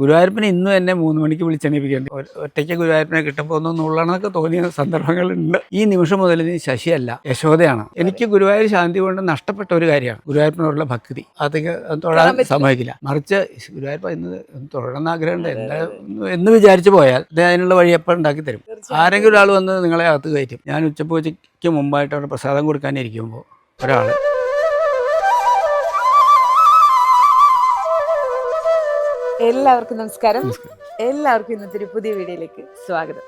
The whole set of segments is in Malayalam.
ഗുരുവായൂരപ്പനെ ഇന്നും എന്നെ 3 മണിക്ക് വിളിച്ചെണീപ്പിക്കേണ്ടി ഒറ്റയ്ക്ക് ഗുരുവായൂരപ്പനെ കിട്ടുമ്പോൾ ഒന്ന് നുള്ളണമെന്നൊക്കെ തോന്നിയ സന്ദർഭങ്ങളുണ്ട്. ഈ നിമിഷം മുതൽ നീ ശശിയല്ല യശോദയാണ്. എനിക്ക് ഗുരുവായൂർ ശാന്തി കൊണ്ട് നഷ്ടപ്പെട്ട ഒരു കാര്യമാണ് ഗുരുവായൂരപ്പനോടുള്ള ഭക്തി. അതൊക്കെ തൊഴാൻ സമ്മതിക്കില്ല. മറിച്ച് ഗുരുവായൂരപ്പ ഇന്ന് തൊഴണമെന്ന് ആഗ്രഹമുണ്ട് എന്താ എന്ന് വിചാരിച്ചു പോയാൽ അതിനുള്ള വഴി എപ്പോൾ ഉണ്ടാക്കി തരും. ആരെങ്കിലും ഒരാൾ വന്ന് നിങ്ങളെ അകത്ത് കയറ്റും. ഞാൻ ഉച്ചപ്പൂജയ്ക്ക് മുമ്പായിട്ട് അവിടെ പ്രസാദം കൊടുക്കാനിരിക്കുമ്പോൾ ഒരാൾ എല്ലാവർക്കും നമസ്കാരം. എല്ലാവർക്കും ഇന്നത്തെ ഒരു പുതിയ വീഡിയോയിലേക്ക് സ്വാഗതം.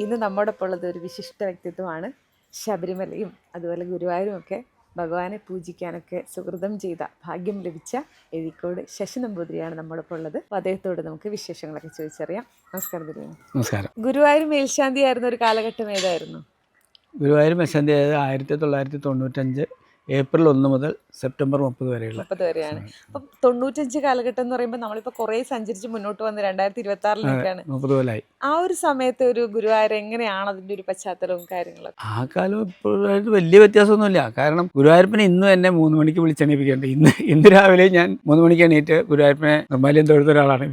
ഇന്ന് നമ്മോടൊപ്പം ഉള്ളത് ഒരു വിശിഷ്ട വ്യക്തിത്വമാണ്. ശബരിമലയും അതുപോലെ ഗുരുവായൂരും ഒക്കെ ഭഗവാനെ പൂജിക്കാനൊക്കെ സുഹൃതം ചെയ്ത ഭാഗ്യം ലഭിച്ച എഴിക്കോട് ശശി നമ്പൂതിരിയാണ് നമ്മോടൊപ്പം ഉള്ളത്. അപ്പോൾ അദ്ദേഹത്തോട് നമുക്ക് വിശേഷങ്ങളൊക്കെ ചോദിച്ചറിയാം. നമസ്കാരം ഗുരുവായൂർ. നമസ്കാരം. ഗുരുവായൂർ മേൽശാന്തി ആയിരുന്ന ഒരു കാലഘട്ടം ഏതായിരുന്നു? ഗുരുവായൂർ മേൽശാന്തി ആയത് 1995 ഏപ്രിൽ 1 മുതൽ സെപ്റ്റംബർ 30 വരെയുള്ള 30 വരെയാണ്. അപ്പം 95 കാലഘട്ടം എന്ന് പറയുമ്പോൾ നമ്മളിപ്പോൾ കുറേ സഞ്ചരിച്ച് മുന്നോട്ട് വന്ന് 2026 30 കൊല്ലമായി. ആ ഒരു സമയത്ത് ഒരു ഗുരുവായൂർ എങ്ങനെയാണ് അതിൻ്റെ ഒരു പശ്ചാത്തലവും കാര്യങ്ങളും? ആ കാലം ഇപ്പോഴായിട്ട് വലിയ വ്യത്യാസമൊന്നുമില്ല. കാരണം ഗുരുവായൂരപ്പനെ ഇന്നും എന്നെ 3 മണിക്ക് വിളിച്ചെണീപ്പിക്കേണ്ടത്. ഇന്ന് രാവിലെ ഞാൻ 3 മണിക്ക് എണീറ്റ് ഗുരുവായൂരപ്പനെ നിർമ്മാല്യം തൊഴുത്ത ഒരാളാണ്.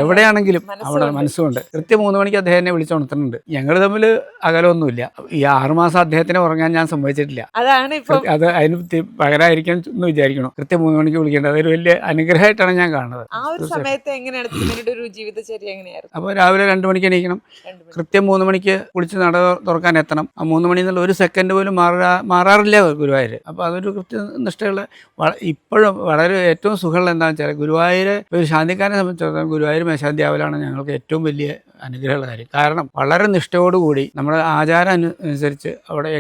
എവിടെയാണെങ്കിലും അവിടെ മനസ്സുകൊണ്ട് കൃത്യം 3 മണിക്ക് അദ്ദേഹം എന്നെ വിളിച്ചുണർത്തുന്നുണ്ട്. ഞങ്ങൾ തമ്മിൽ അകലമൊന്നുമില്ല. ഈ 6 മാസം അദ്ദേഹത്തിനെ ഉറങ്ങാൻ ഞാൻ സമ്മതിച്ചിട്ടില്ല. അതാണ് ഇപ്പം അത് അതിന് പകരമായിരിക്കും എന്ന് വിചാരിക്കണം. കൃത്യം 3 മണിക്ക് വിളിക്കേണ്ടത് അതൊരു വലിയ അനുഗ്രഹമായിട്ടാണ് ഞാൻ കാണുന്നത്. ആ ഒരു സമയത്ത് എങ്ങനെയാണ് ഒരു ജീവിതചര്യ എങ്ങനെയായിരുന്നു? അപ്പോൾ രാവിലെ 2 മണിക്ക് എണീക്കണം. കൃത്യം 3 മണിക്ക് കുളിച്ച് നട തുറക്കാൻ എത്തണം. ആ 3 മണി എന്നുള്ള ഒരു സെക്കൻഡ് പോലും മാറാറില്ല ഗുരുവായൂർ. അപ്പോൾ അതൊരു കൃത്യനിഷ്ഠയുള്ള ഇപ്പോഴും വളരെ ഏറ്റവും സുഖമുള്ള എന്താണെന്ന് വെച്ചാൽ ഗുരുവായൂർ ഒരു ശാന്തിക്കാരനെ സംബന്ധിച്ചിടത്തോളം ഗുരുവായൂർ മേൽശാന്തി ആവലാണ് ഞങ്ങൾക്ക് ഏറ്റവും വലിയ അനുഗ്രഹമുള്ള കാര്യം. കാരണം വളരെ നിഷ്ഠയോടുകൂടി നമ്മുടെ ആചാരം അനുസരിച്ച് അവിടെ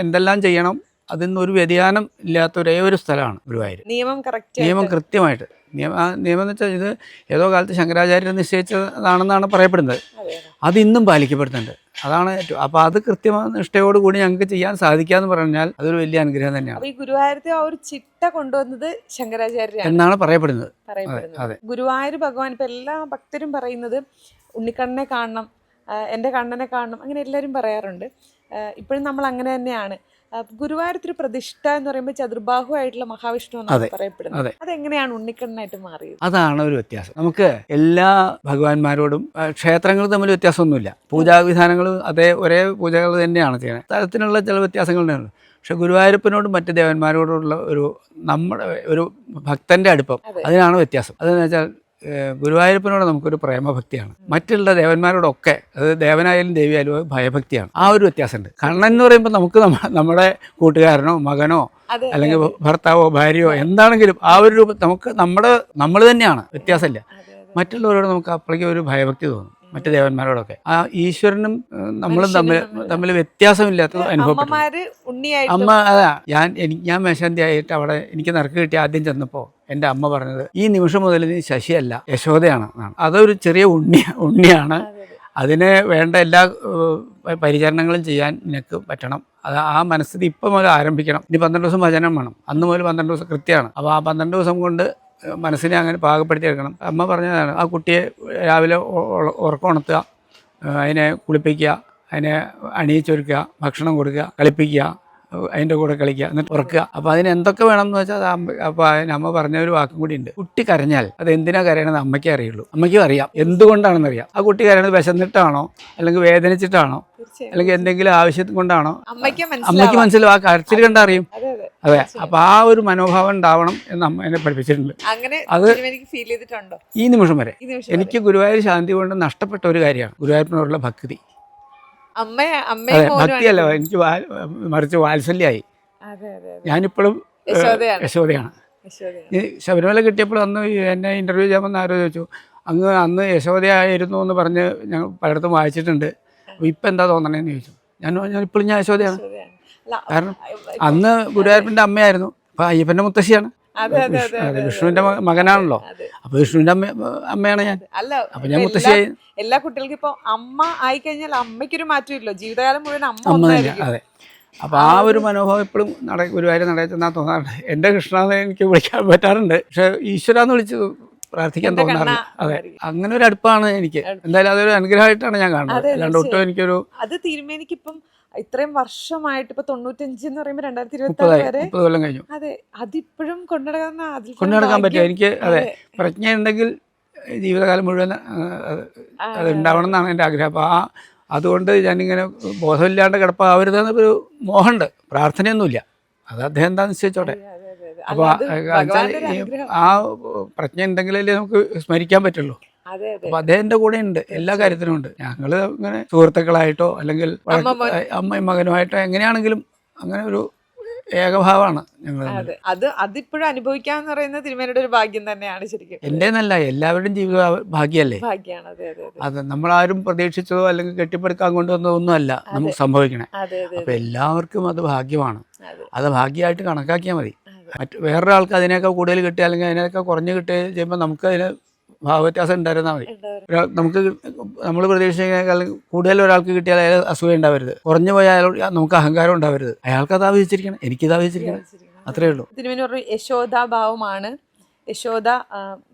എന്തെല്ലാം ചെയ്യണം അതിന്നൊരു വ്യതിയാനം ഇല്ലാത്ത ഒരേ ഒരു സ്ഥലമാണ് ഗുരുവായൂർ. നിയമം കൃത്യമായിട്ട് നിയമം എന്ന് വെച്ചാൽ ഇത് ഏതോ കാലത്ത് ശങ്കരാചാര്യർ നിശ്ചയിച്ചതാണെന്നാണ് പറയപ്പെടുന്നത്. അതിന്നും പാലിക്കപ്പെടുന്നുണ്ട്. അതാണ് ഏറ്റവും. അപ്പോൾ അത് കൃത്യമായ നിഷ്ഠയോടുകൂടി ഞങ്ങൾക്ക് ചെയ്യാൻ സാധിക്കാന്ന് പറഞ്ഞാൽ അതൊരു വലിയ അനുഗ്രഹം തന്നെയാണ്. ഈ ഗുരുവായൂരത്തെ ആ ഒരു ചിട്ട കൊണ്ടുവന്നത് ശങ്കരാചാര്യർ എന്നാണ് പറയപ്പെടുന്നത്. അതെ. ഗുരുവായൂർ ഭഗവാൻ ഇപ്പം എല്ലാ ഭക്തരും പറയുന്നത് ഉണ്ണിക്കണ്ണനെ കാണണം, എൻ്റെ കണ്ണനെ കാണണം, അങ്ങനെ എല്ലാവരും പറയാറുണ്ട്. ഇപ്പോഴും നമ്മൾ അങ്ങനെ തന്നെയാണ്. ഗുരുവായൂരത്തിൽ പ്രതിഷ്ഠ എന്ന് പറയുമ്പോൾ ചതുർബാഹുവായിട്ടുള്ള മഹാവിഷ്ണു എന്നാണ് പറയപ്പെടുന്നത്. അതെങ്ങനെയാണ് ഉണ്ണിക്കണ്ണനായിട്ട് മാറിയത്? അതാണ് ഒരു വ്യത്യാസം. നമുക്ക് എല്ലാ ഭഗവാന്മാരോടും ക്ഷേത്രങ്ങൾ തമ്മിൽ വ്യത്യാസമൊന്നുമില്ല. പൂജാവിധാനങ്ങൾ ഒരേ പൂജകൾ തന്നെയാണ് ചെയ്യുന്നത്. തരത്തിനുള്ള ചില വ്യത്യാസങ്ങൾ തന്നെയുള്ളൂ. പക്ഷെ ഗുരുവായൂരപ്പനോടും മറ്റ് ദേവന്മാരോടുള്ള നമ്മുടെ ഒരു ഭക്തന്റെ അടുപ്പം, അതിനാണ് വ്യത്യാസം. അതെന്ന് വെച്ചാൽ ഗുരുവായൂരപ്പനോട് നമുക്കൊരു പ്രേമഭക്തിയാണ്. മറ്റുള്ള ദേവന്മാരോടൊക്കെ, അത് ദേവനായാലും ദേവിയായാലും ഭയഭക്തിയാണ്. ആ ഒരു വ്യത്യാസമുണ്ട്. കണ്ണൻ എന്ന് പറയുമ്പോൾ നമുക്ക് നമ്മുടെ കൂട്ടുകാരനോ മകനോ അല്ലെങ്കിൽ ഭർത്താവോ ഭാര്യയോ എന്താണെങ്കിലും ആ ഒരു രൂപം നമുക്ക് നമ്മൾ തന്നെയാണ്. വ്യത്യാസമില്ല. മറ്റുള്ളവരോട് നമുക്ക് അപ്പോഴേക്കും ഒരു ഭയഭക്തി തോന്നും. മറ്റു ദേവന്മാരോടൊക്കെ ആ ഈശ്വരനും നമ്മളും തമ്മിൽ വ്യത്യാസമില്ലാത്ത അനുഭവപ്പെട്ടു. അമ്മ ഞാൻ മേശാന്തി ആയിട്ട് അവിടെ എനിക്ക് നറുക്ക് കിട്ടി ആദ്യം ചെന്നപ്പോൾ എൻ്റെ അമ്മ പറഞ്ഞത് ഈ നിമിഷം മുതൽ നീ ശശിയല്ല യശോദയാണ് എന്നാണ്. അതൊരു ചെറിയ ഉണ്ണിയാണ്. അതിന് വേണ്ട എല്ലാ പരിചരണങ്ങളും ചെയ്യാൻ നിനക്ക് പറ്റണം. അത് ആ മനസ്ഥിതി ഇപ്പം മുതൽ ആരംഭിക്കണം. ഇനി 12 ദിവസം ഭജനം വേണം. അന്ന് മുതൽ 12 ദിവസം കൃത്യമാണ്. അപ്പോൾ ആ 12 ദിവസം കൊണ്ട് മനസ്സിനെ അങ്ങനെ പാകപ്പെടുത്തിയെടുക്കണം. അമ്മ പറഞ്ഞതാണ് ആ കുട്ടിയെ രാവിലെ ഉറക്കമുണർത്തുക, അതിനെ കുളിപ്പിക്കുക, അതിനെ അണിയിച്ചൊരുക്കുക, ഭക്ഷണം കൊടുക്കുക, കളിപ്പിക്കുക, അതിൻ്റെ കൂടെ കളിക്കുക, എന്നിട്ട് ഉറക്കുക. അപ്പോൾ അതിന് എന്തൊക്കെ വേണമെന്ന് വെച്ചാൽ അപ്പോൾ അമ്മ പറഞ്ഞ ഒരു വാക്കും കൂടി ഉണ്ട്. കുട്ടി കരഞ്ഞാൽ അത് എന്തിനാ കരയണമെന്ന് അമ്മയ്ക്കേ അറിയുള്ളൂ. അമ്മയ്ക്കും അറിയാം എന്തുകൊണ്ടാണെന്നറിയാം. ആ കുട്ടി കരയണത് വിശന്നിട്ടാണോ അല്ലെങ്കിൽ വേദനിച്ചിട്ടാണോ അല്ലെങ്കിൽ എന്തെങ്കിലും ആവശ്യം കൊണ്ടാണോ അമ്മയ്ക്ക് മനസ്സിലാവും. ആ കരച്ചിൽ കണ്ടറിയും. അതെ. അപ്പോൾ ആ ഒരു മനോഭാവം ഉണ്ടാവണം എന്ന് അമ്മ എന്നെ പഠിപ്പിച്ചിട്ടുണ്ട്. അത് ഈ നിമിഷം വരെ എനിക്ക് ഗുരുവായൂർ ശാന്തി കൊണ്ട് നഷ്ടപ്പെട്ട ഒരു കാര്യമാണ് ഗുരുവായൂരിനോടുള്ള ഭക്തി. അതെ, ഭക്തിയല്ല, എനിക്ക് മറിച്ച് വാത്സല്യമായി. ഞാനിപ്പോഴും യശോദയാണ്. ഈ ശബരിമല കിട്ടിയപ്പോൾ അന്ന് എന്നെ ഇൻ്റർവ്യൂ ചെയ്യുമ്പോൾ ആരോ ചോദിച്ചു, അന്ന് യശോദയായിരുന്നു എന്ന് പറഞ്ഞ് ഞങ്ങൾ പലയിടത്തും വായിച്ചിട്ടുണ്ട്, അപ്പോൾ ഇപ്പം എന്താ തോന്നണേന്ന് ചോദിച്ചു. ഇപ്പോഴും ഞാൻ യശോദയാണ്. കാരണം അന്ന് ഗുരുവായൂരപ്പൻ്റെ അമ്മയായിരുന്നു, അപ്പം അയ്യപ്പൻ്റെ മുത്തശ്ശിയാണ്. അതെ, വിഷ്ണുവിന്റെ മകനാണല്ലോ. അപ്പൊ വിഷ്ണുവിന്റെ അമ്മയാണ് ഞാൻ. അപ്പൊ ഞാൻ മുത്തശ്ശിയായി. എല്ലാ കുട്ടികൾക്കും ഇപ്പൊ അമ്മ ആയിക്കഴിഞ്ഞാൽ അമ്മയ്ക്കൊരു മാറ്റമില്ലോ, ജീവിതകാലം മുഴുവൻ അമ്മ തന്നെ. അതെ. അപ്പൊ ആ ഒരു മനോഭാവം എപ്പോഴും ഗുരുവായൂർ നടയെന്നാ തോന്നാറുണ്ട്. എന്റെ കൃഷ്ണനെ എനിക്ക് വിളിക്കാൻ പറ്റാറുണ്ട്, പക്ഷെ ഈശ്വരാന്ന് വിളിച്ച് പ്രാർത്ഥിക്കാൻ തോന്നാറില്ല. അതെ, അങ്ങനെ ഒരു അടുപ്പാണ് എനിക്ക്. എന്തായാലും അതൊരു അനുഗ്രഹമായിട്ടാണ് ഞാൻ കാണുന്നത്. അല്ലാണ്ട് ഒട്ടും എനിക്കൊരു അത് തിരുമേനിക്കിപ്പം ഇത്രയും വർഷമായിട്ട് ഇപ്പൊ 95 എന്ന് പറയുമ്പോൾ 2026 വരെ 30 കൊല്ലം കഴിഞ്ഞു. അതെ, അതിപ്പോഴും കൊണ്ടുനടക്കാൻ പറ്റും എനിക്ക്. അതെ, പ്രജ്ഞ ഉണ്ടെങ്കിൽ ജീവിതകാലം മുഴുവൻ അത് ഉണ്ടാവണം എന്നാണ് എൻ്റെ ആഗ്രഹം. അപ്പോൾ അതുകൊണ്ട് ഞാനിങ്ങനെ ബോധമില്ലാണ്ട് കിടപ്പാവരുതെന്നൊരു മോഹമുണ്ട്. പ്രാർത്ഥനയൊന്നുമില്ല, അത് അദ്ദേഹം എന്താ നിശ്ചയിച്ചോട്ടെ. അപ്പോൾ ആ പ്രജ്ഞ ഉണ്ടെങ്കിലല്ലേ നമുക്ക് സ്മരിക്കാൻ പറ്റുള്ളൂ. അപ്പോൾ അദ്ദേഹത്തിൻ്റെ കൂടെ ഉണ്ട്, എല്ലാ കാര്യത്തിനും ഉണ്ട്. ഞങ്ങൾ ഇങ്ങനെ സുഹൃത്തുക്കളായിട്ടോ അല്ലെങ്കിൽ അമ്മയും മകനുമായിട്ടോ എങ്ങനെയാണെങ്കിലും അങ്ങനെ ഒരു ഏകഭാവമാണ് ഞങ്ങൾ. അതിപ്പോഴും അനുഭവിക്കാന്ന് പറയുന്നത് തിരുമേനിയുടെ ഒരു ഭാഗ്യം തന്നെയാണ് ശരിക്കും. എൻ്റെ എന്നല്ല, എല്ലാവരുടെയും ജീവിത ഭാഗ്യമല്ലേ. ഭാഗ്യമാണ്. അത് നമ്മളാരും പ്രതീക്ഷിച്ചതോ അല്ലെങ്കിൽ കെട്ടിപ്പടുക്കാൻ കൊണ്ടുവന്നതോ ഒന്നുമല്ല നമുക്ക് സംഭവിക്കണേ. അപ്പൊ എല്ലാവർക്കും അത് ഭാഗ്യമാണ്. അത് ഭാഗ്യമായിട്ട് കണക്കാക്കിയാൽ മതി. വേറൊരാൾക്ക് അതിനേക്കാൾ കൂടുതൽ കിട്ടുക അല്ലെങ്കിൽ അതിനേക്കാൾ കുറഞ്ഞ് കിട്ടുക ചെയ്യുമ്പോൾ നമുക്ക് അതിന് ഭാവവ്യത്യാസം ഉണ്ടായിരുന്നാൽ മതി. നമുക്ക് നമ്മൾ പ്രതീക്ഷിച്ചേക്കാൾ കൂടുതൽ ഒരാൾക്ക് കിട്ടിയാൽ അയാൾ അസൂയ ഉണ്ടാവരുത്, കുറഞ്ഞു പോയാൽ നമുക്ക് അഹങ്കാരം ഉണ്ടാവരുത്. അയാൾക്ക് അത് ആവശ്യിച്ചിരിക്കണം, എനിക്കിത് ആവശ്യിച്ചിരിക്കണം, അത്രേ ഉള്ളൂ. തിരുമേനി പറഞ്ഞു യശോദാഭാവമാണ്, യശോദ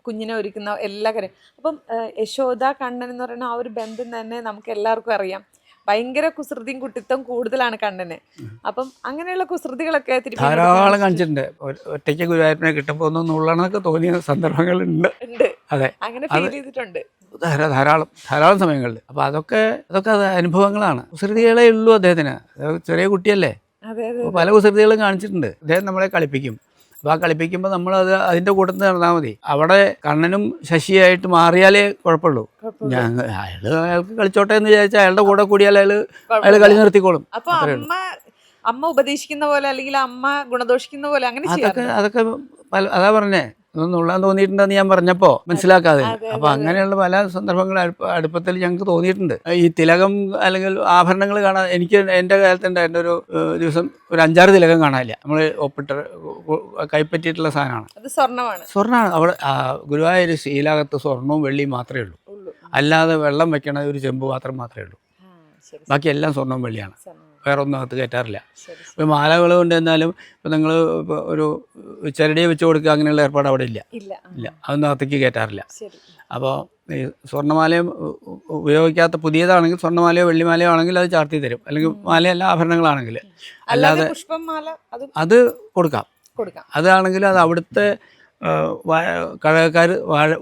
കുഞ്ഞിനെ ഒരുക്കുന്ന എല്ലാ കാര്യം. അപ്പം യശോദ കണ്ണൻ എന്ന് പറയുന്ന ആ ഒരു ബന്ധം തന്നെ നമുക്ക് എല്ലാവർക്കും അറിയാം. ഭയങ്കര കുസൃതിയും കുട്ടിത്തം കൂടുതലാണ് കണ്ണന്. അപ്പം അങ്ങനെയുള്ള കുസൃതികളൊക്കെ ധാരാളം കാണിച്ചിട്ടുണ്ട്. ഒറ്റയ്ക്ക് ഗുരുവായൂരനെ കിട്ടുമ്പോൾ ഒന്ന് നുള്ളണമെന്നൊക്കെ തോന്നിയ സന്ദർഭങ്ങളുണ്ട്. അതെ, അങ്ങനെ ഫീൽ ചെയ്തിട്ടുണ്ട് ധാരാളം സമയങ്ങളിൽ. അപ്പൊ അതൊക്കെ അത് അനുഭവങ്ങളാണ്. കുസൃതികളേ ഉള്ളൂ അദ്ദേഹത്തിന്. ചെറിയ കുട്ടിയല്ലേ, പല കുസൃതികളും കാണിച്ചിട്ടുണ്ട്. അദ്ദേഹം നമ്മളെ കളിപ്പിക്കും. അപ്പോൾ ആ കളിപ്പിക്കുമ്പോൾ നമ്മളത് അതിൻ്റെ കൂട്ടത്തിൽ നടന്നാൽ മതി. അവിടെ കണ്ണനും ശശിയായിട്ട് മാറിയാലേ കുഴപ്പമുള്ളൂ. അയാൾക്ക് കളിച്ചോട്ടെ എന്ന് വിചാരിച്ചാൽ അയാളുടെ കൂടെ കൂടിയാൽ അയാൾ കളി നിർത്തിക്കോളും. അമ്മ ഉപദേശിക്കുന്ന പോലെ അല്ലെങ്കിൽ അമ്മ ഗുണദോഷിക്കുന്ന പോലെ അങ്ങനെ അതൊക്കെ അതാ പറഞ്ഞേ, ഒന്നും ഉള്ളാൻ തോന്നിയിട്ടുണ്ടെന്ന് ഞാൻ പറഞ്ഞപ്പോൾ മനസ്സിലാക്കാതെ. അപ്പോൾ അങ്ങനെയുള്ള പല സന്ദർഭങ്ങൾ അടുപ്പത്തിൽ ഞങ്ങൾക്ക് തോന്നിയിട്ടുണ്ട്. ഈ തിലകം അല്ലെങ്കിൽ ആഭരണങ്ങൾ കാണാൻ എനിക്ക് എൻ്റെ കാലത്തുണ്ടായിരുന്ന ഒരു ദിവസം ഒരു 5-6 തിലകം കാണാനില്ല. നമ്മൾ ഒപ്പിട്ട് കൈപ്പറ്റിയിട്ടുള്ള സാധനമാണ്. സ്വർണ്ണമാണ്. അവിടെ ഗുരുവായൂർ ശീലാകത്ത് സ്വർണവും വെള്ളിയും മാത്രമേ ഉള്ളൂ. അല്ലാതെ വെള്ളം വെക്കണ ഒരു ചെമ്പ് പാത്രം മാത്രമേ ഉള്ളൂ. ബാക്കി എല്ലാം സ്വർണവും വെള്ളിയാണ്. വേറെ ഒന്നും അകത്ത് കയറ്റാറില്ല. ഇപ്പോൾ മാലകൾ കൊണ്ട് എന്നാലും ഇപ്പോൾ നിങ്ങൾ ഇപ്പോൾ ഒരു ചരടിയെ വെച്ച് കൊടുക്കുക അങ്ങനെയുള്ള ഏർപ്പാട് അവിടെ ഇല്ല. അതൊന്നും അകത്തേക്ക് കയറ്റാറില്ല. അപ്പോൾ ഈ സ്വർണ്ണമാലയും ഉപയോഗിക്കാത്ത പുതിയതാണെങ്കിൽ സ്വർണ്ണമാലയോ വെള്ളിമാലയോ ആണെങ്കിൽ അത് ചാർത്തി തരും. അല്ലെങ്കിൽ മാലയല്ല ആഭരണങ്ങളാണെങ്കിൽ അല്ലാതെ അത് കൊടുക്കാം. അതാണെങ്കിൽ അത് അവിടുത്തെ കഴകക്കാർ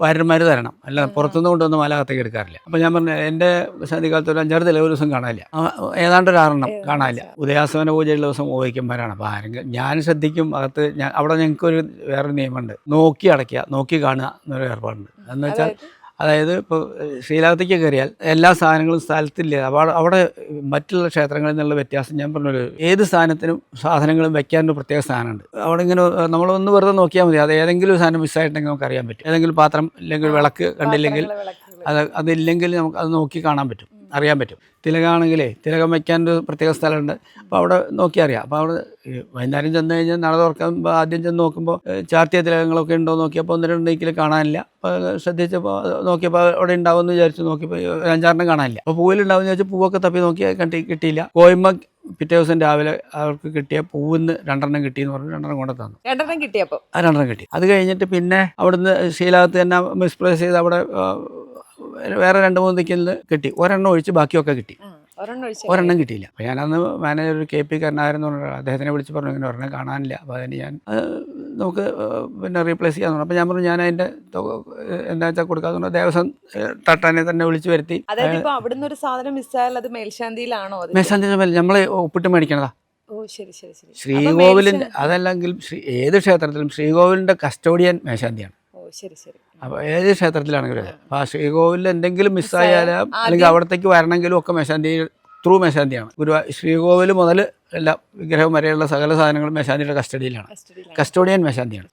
വാര്യന്മാർ തരണം, അല്ല പുറത്തുനിന്ന് കൊണ്ടുവന്ന് മാല അകത്തേക്ക് എടുക്കാറില്ല. അപ്പോൾ ഞാൻ പറഞ്ഞു എൻ്റെ സന്ധിക്കാലത്ത് ഒരു 5-6 തിലക ഒരു ദിവസം കാണാനില്ല, ഏതാണ്ട് ഒരു 6 കാണാനില്ല. ഉദയാസ്തമന പൂജയുള്ള ദിവസം ഉപയോഗിക്കുമ്പോഴാണ്. അപ്പോൾ ആരെങ്കിലും ഞാൻ ശ്രദ്ധിക്കും അകത്ത്. അവിടെ ഞങ്ങൾക്കൊരു വേറൊരു നിയമമുണ്ട്, നോക്കി അടയ്ക്കുക, നോക്കി കാണുക എന്നൊരു ഏർപ്പാടുണ്ട്. എന്ന് വെച്ചാൽ അതായത് ഇപ്പോൾ ശ്രീലാകത്തേക്ക് കയറിയാൽ എല്ലാ സാധനങ്ങളും സ്ഥലത്തില്ല. അപ്പോൾ അവിടെ മറ്റുള്ള ക്ഷേത്രങ്ങളിൽ നിന്നുള്ള വ്യത്യാസം ഞാൻ പറഞ്ഞൊരു ഏത് സ്ഥാനത്തിനും സാധനങ്ങളും വെക്കാനൊരു പ്രത്യേക സ്ഥാനമുണ്ട്. അവിടെ ഇങ്ങനെ നമ്മളൊന്ന് വെറുതെ നോക്കിയാൽ മതി, അത് ഏതെങ്കിലും ഒരു സാധനം മിസ്സായിട്ടുണ്ടെങ്കിൽ നമുക്ക് അറിയാൻ പറ്റും. ഏതെങ്കിലും പാത്രം ഇല്ലെങ്കിൽ വിളക്ക് കണ്ടില്ലെങ്കിൽ അതില്ലെങ്കിൽ നമുക്ക് അത് നോക്കി കാണാൻ പറ്റും, അറിയാൻ പറ്റും. തിലകാണെങ്കിലേ തിലകം വയ്ക്കാനൊരു പ്രത്യേക സ്ഥലമുണ്ട്. അപ്പോൾ അവിടെ നോക്കി അറിയാം. അപ്പോൾ അവിടെ വൈകുന്നേരം ചെന്ന് കഴിഞ്ഞാൽ നട തുറക്കുമ്പോൾ ആദ്യം ചെന്ന് നോക്കുമ്പോൾ ചാർത്തിയ തിലകങ്ങളൊക്കെ ഉണ്ടോ നോക്കിയപ്പോൾ 1-2 കാണാനില്ല. അപ്പോൾ ശ്രദ്ധിച്ചപ്പോൾ നോക്കിയപ്പോൾ അവിടെ ഉണ്ടാവുമെന്ന് വിചാരിച്ചു നോക്കിയപ്പോൾ 5-6 കാണാനില്ല. അപ്പോൾ പൂവിലുണ്ടാവുമെന്ന് വിചാരിച്ചു പൂവൊക്കെ തപ്പി നോക്കി കിട്ടിയില്ല. കോയമ്പ പിറ്റേ ദിവസം രാവിലെ അവർക്ക് കിട്ടിയ പൂവിന്ന് 2 കിട്ടിയെന്ന് പറഞ്ഞു. 2 കൊണ്ട് തന്നു. 2 കിട്ടിയപ്പോൾ 2 കിട്ടി. അത് കഴിഞ്ഞിട്ട് പിന്നെ അവിടുന്ന് ശീലാകത്ത് തന്നെ മിസ്പ്ലേസ് ചെയ്ത് അവിടെ വേറെ 2-3 ദിക്കിൽ കിട്ടി. 1 ഒഴിച്ച് ബാക്കിയൊക്കെ കിട്ടി. 1 കിട്ടിയില്ല. അപ്പോൾ ഞാനന്ന് മാനേജർ ഒരു KP കരുണാകരൻ എന്ന് പറഞ്ഞ അദ്ദേഹത്തിനെ വിളിച്ച് പറഞ്ഞു ഇങ്ങനെ 1 കാണാനില്ല. അപ്പോൾ അതിന് ഞാൻ നമുക്ക് പിന്നെ റീപ്ലേസ് ചെയ്യാന്ന് പറഞ്ഞു. അപ്പോൾ ഞാൻ പറഞ്ഞു ഞാൻ അതിൻ്റെ എന്താ വെച്ചാൽ കൊടുക്കാന്ന് പറഞ്ഞു. ദേവസ്വം തട്ടാനെ തന്നെ വിളിച്ച് വരുത്തി. അവിടുന്ന് ഒരു സാധനം മിസ്സായാൽ അത് മേൽശാന്തിയിലാണോ? മേൽശാന്തി നമ്മളെ ഒപ്പിട്ട് മേടിക്കണതാ. ശ്രീകോവിലിൻ്റെ അതല്ലെങ്കിൽ ഏത് ക്ഷേത്രത്തിലും ശ്രീകോവിലിൻ്റെ കസ്റ്റോഡിയൻ മേൽശാന്തിയാണ്. അപ്പോൾ ഏത് ക്ഷേത്രത്തിലാണെങ്കിലും അപ്പോൾ ആ ശ്രീകോവിലിൽ എന്തെങ്കിലും മിസ്സായാലും അല്ലെങ്കിൽ അവിടത്തേക്ക് വരണമെങ്കിലും ഒക്കെ മേൽശാന്തി ത്രൂ മേൽശാന്തിയാണ്. ശ്രീകോവിൽ മുതൽ എല്ലാ വിഗ്രഹം വരെയുള്ള സകല സാധനങ്ങളും മേൽശാന്തിയുടെ കസ്റ്റഡിയിലാണ്. കസ്റ്റോഡിയൻ മേൽശാന്തിയാണ്.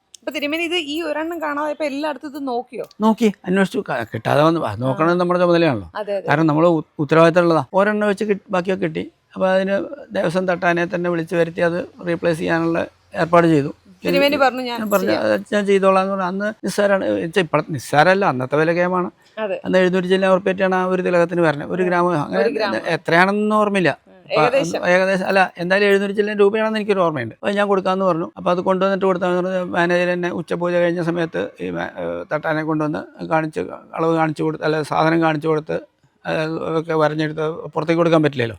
ഈ 1 കാണാതെ എല്ലായിടത്തും നോക്കി അന്വേഷിച്ചു, കിട്ടാതെ വന്ന് നോക്കണമെന്ന് നമ്മുടെ ചുമതലയാണല്ലോ. കാരണം നമ്മൾ ഉത്തരവാദിത്തമുള്ളതാണ്. 1 വെച്ച് ബാക്കിയൊക്കെ കിട്ടി. അപ്പോൾ അതിന് ദേവസ്വം തട്ടാനെ തന്നെ വിളിച്ച് വരുത്തി അത് റീപ്ലേസ് ചെയ്യാനുള്ള ഏർപ്പാട് ചെയ്തു. ഞാൻ ചെയ്തോളാം എന്ന് പറഞ്ഞു. അന്ന് നിസ്സാരമാണ്. ഇപ്പോൾ നിസ്സാരമല്ല, അന്നത്തെ വില കേമാണ്. അന്ന് 700 ജില്ല ഉറപ്പേറ്റാണ് ആ ഒരു തിലകത്തിന് പറഞ്ഞത്. 1 ഗ്രാം അങ്ങനെ എത്രയാണെന്ന് ഓർമ്മയില്ല, ഏകദേശം അല്ല എന്തായാലും 700 ജില്ല രൂപയാണെന്ന് എനിക്കൊരു ഓർമ്മയുണ്ട്. അപ്പോൾ ഞാൻ കൊടുക്കാമെന്ന് പറഞ്ഞു. അപ്പോൾ അത് കൊണ്ടുവന്നിട്ട് കൊടുത്താന്ന് പറഞ്ഞു. മാനേജർ എന്നെ ഉച്ചപൂജ കഴിഞ്ഞ സമയത്ത് ഈ തട്ടാനെ കൊണ്ടുവന്ന് അളവ് കാണിച്ചു കൊടുത്ത്, അല്ല സാധനം കാണിച്ചു കൊടുത്ത് ഒക്കെ വരഞ്ഞെടുത്ത് പുറത്തേക്ക് കൊടുക്കാൻ പറ്റില്ലല്ലോ.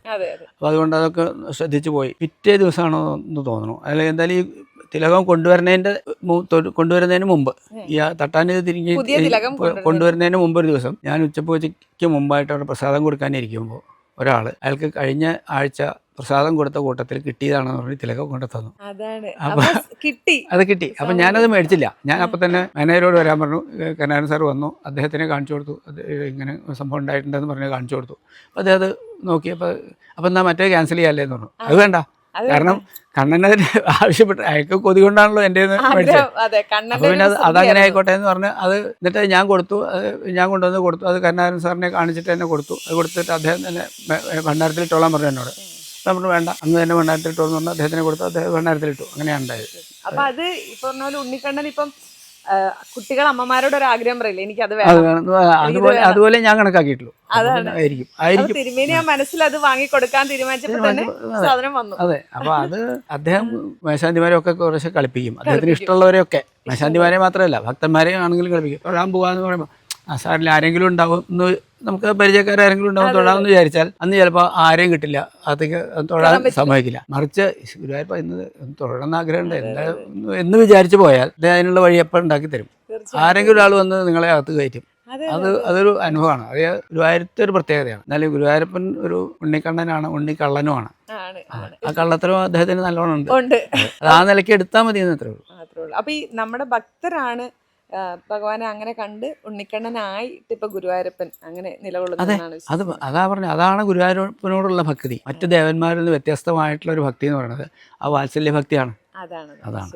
അപ്പോൾ അതുകൊണ്ട് അതൊക്കെ ശ്രദ്ധിച്ചു പോയി. പിറ്റേ ദിവസമാണോ എന്ന് തോന്നുന്നു. അല്ലെങ്കിൽ എന്തായാലും ഈ തിലകം കൊണ്ടുവരുന്നതിന് മുമ്പ് ഈ തട്ടാനിത് തിരിഞ്ഞ് പുതിയ തിലകം കൊണ്ടുവരുന്നതിന് മുമ്പ് ഒരു ദിവസം ഞാൻ ഉച്ചപ്പൂജയ്ക്ക് മുമ്പായിട്ട് അവിടെ പ്രസാദം കൊടുക്കാനിരിക്കുമ്പോൾ ഒരാൾ അയാൾക്ക് കഴിഞ്ഞ ആഴ്ച പ്രസാദം കൊടുത്ത കൂട്ടത്തിൽ കിട്ടിയതാണെന്ന് പറഞ്ഞ് തിലകം കൊണ്ടു തന്നു. അതാണ് അപ്പൊ അത് കിട്ടി. അപ്പം ഞാനത് മേടിച്ചില്ല. ഞാൻ അപ്പം തന്നെ മാനേജരോട് വരാൻ പറഞ്ഞു. കരുണാകരൻ സാർ വന്നു, അദ്ദേഹത്തിനെ കാണിച്ചു കൊടുത്തു. അത് ഇങ്ങനെ സംഭവം ഉണ്ടായിട്ടുണ്ടെന്ന് പറഞ്ഞ് കാണിച്ചു കൊടുത്തു. അപ്പോൾ അദ്ദേഹം അത് നോക്കിയപ്പോൾ അപ്പം എന്നാൽ മറ്റേ ക്യാൻസൽ ചെയ്യാല്ലേ എന്ന് പറഞ്ഞു. അത് വേണ്ട, കാരണം കണ്ണനതിന് ആവശ്യപ്പെട്ട് അയാൾക്ക് കൊതി കൊണ്ടാണല്ലോ എൻ്റെ മേടിച്ചത്. അപ്പോൾ പിന്നെ അതങ്ങനെ ആയിക്കോട്ടെ എന്ന് പറഞ്ഞ് അത് എന്നിട്ട് ഞാൻ കൊടുത്തു. ഞാൻ കൊണ്ടുവന്ന് കൊടുത്തു. അത് കരുണാകരൻ സാറിനെ കാണിച്ചിട്ട് തന്നെ കൊടുത്തു. അത് കൊടുത്തിട്ട് അദ്ദേഹം തന്നെ ഭണ്ഡാരത്തിലിട്ടോളാൻ പറഞ്ഞു എന്നോട്. നമ്മൾ വേണ്ട, അന്ന് തന്നെ ഭണ്ഡാരത്തിലിട്ടോന്ന് പറഞ്ഞാൽ അദ്ദേഹത്തിനെ കൊടുത്തു. അദ്ദേഹം ഭണ്ഡാരത്തിലിട്ടു. അങ്ങനെയാണ് ഉണ്ടായത്. അപ്പൊ അത് ഈ പറഞ്ഞ പോലെ ഉണ്ണിക്കണ്ണൻ ഇപ്പം കുട്ടികൾ അമ്മമാരോട് ഒരു ആഗ്രഹം പറയില്ലേ, എനിക്ക് അത് വേണം, അതുപോലെ ഞാൻ കണക്കാക്കിയിട്ടുള്ളൂ. ആയിരിക്കും തിരുമേനി ആ മനസ്സിൽ അത് വാങ്ങിക്കൊടുക്കാൻ തീരുമാനിച്ചപ്പോൾ തന്നെ സാധനം വന്നു. അതെ. അപ്പൊ അത് അദ്ദേഹം മേശാന്തിമാരെ ഒക്കെ കുറച്ച് കളിപ്പിക്കും. അദ്ദേഹത്തിന് ഇഷ്ടമുള്ളവരെയൊക്കെ, മേശാന്തിമാരെ മാത്രമല്ല ഭക്തന്മാരെ ആണെങ്കിലും കളിപ്പിക്കും. തൊഴാൻ പോകാന്ന് പറയുമ്പോൾ സാറിൽ ആരെങ്കിലും ഉണ്ടാവും, ഒന്ന് നമുക്ക് പരിചയക്കാരെങ്കിലും ഉണ്ടാവും തൊഴാമെന്ന് വിചാരിച്ചാൽ അന്ന് ചിലപ്പോൾ ആരെയും കിട്ടില്ല, അതൊക്കെ തൊഴാൻ സമ്മതിക്കില്ല. മറിച്ച് ഗുരുവായൂരപ്പ ഇന്ന് തൊഴണമെന്ന് ആഗ്രഹമുണ്ട് എന്താ എന്ന് വിചാരിച്ചു പോയാൽ അതിനുള്ള വഴി എപ്പോൾ ഉണ്ടാക്കി തരും. ആരെങ്കിലും ഒരാൾ വന്ന് നിങ്ങളെ അകത്ത് കയറ്റും. അതൊരു അനുഭവമാണ്. അത് ഗുരുവായൂരത്തെ ഒരു പ്രത്യേകതയാണ്. എന്നാലും ഗുരുവായൂരപ്പൻ ഒരു ഉണ്ണിക്കണ്ണനാണ്, ഉണ്ണിക്കള്ളനുമാണ്. ആ കള്ളത്തരം അദ്ദേഹത്തിന് നല്ലോണം ഉണ്ട്. അത് ആ നിലയ്ക്ക് എടുത്താൽ മതി എന്ന് അത്രേ ഉള്ളൂ. അപ്പൊ ഈ നമ്മുടെ ഭക്തരാണ് ഭഗവാനെ അങ്ങനെ കണ്ട് ഉണ്ണിക്കണ്ണനായിട്ട് ഇപ്പൊ ഗുരുവായൂരപ്പൻ അങ്ങനെ നിലകൊള്ളുന്നതാണ്. അതാ പറഞ്ഞത്, അതാണ് ഗുരുവായൂരപ്പനോടുള്ള ഭക്തി. മറ്റു ദേവന്മാരിൽ നിന്ന് വ്യത്യസ്തമായിട്ടുള്ള ഒരു ഭക്തി എന്ന് പറയുന്നത് ആ വാത്സല്യ ഭക്തിയാണ്. അതാണ്.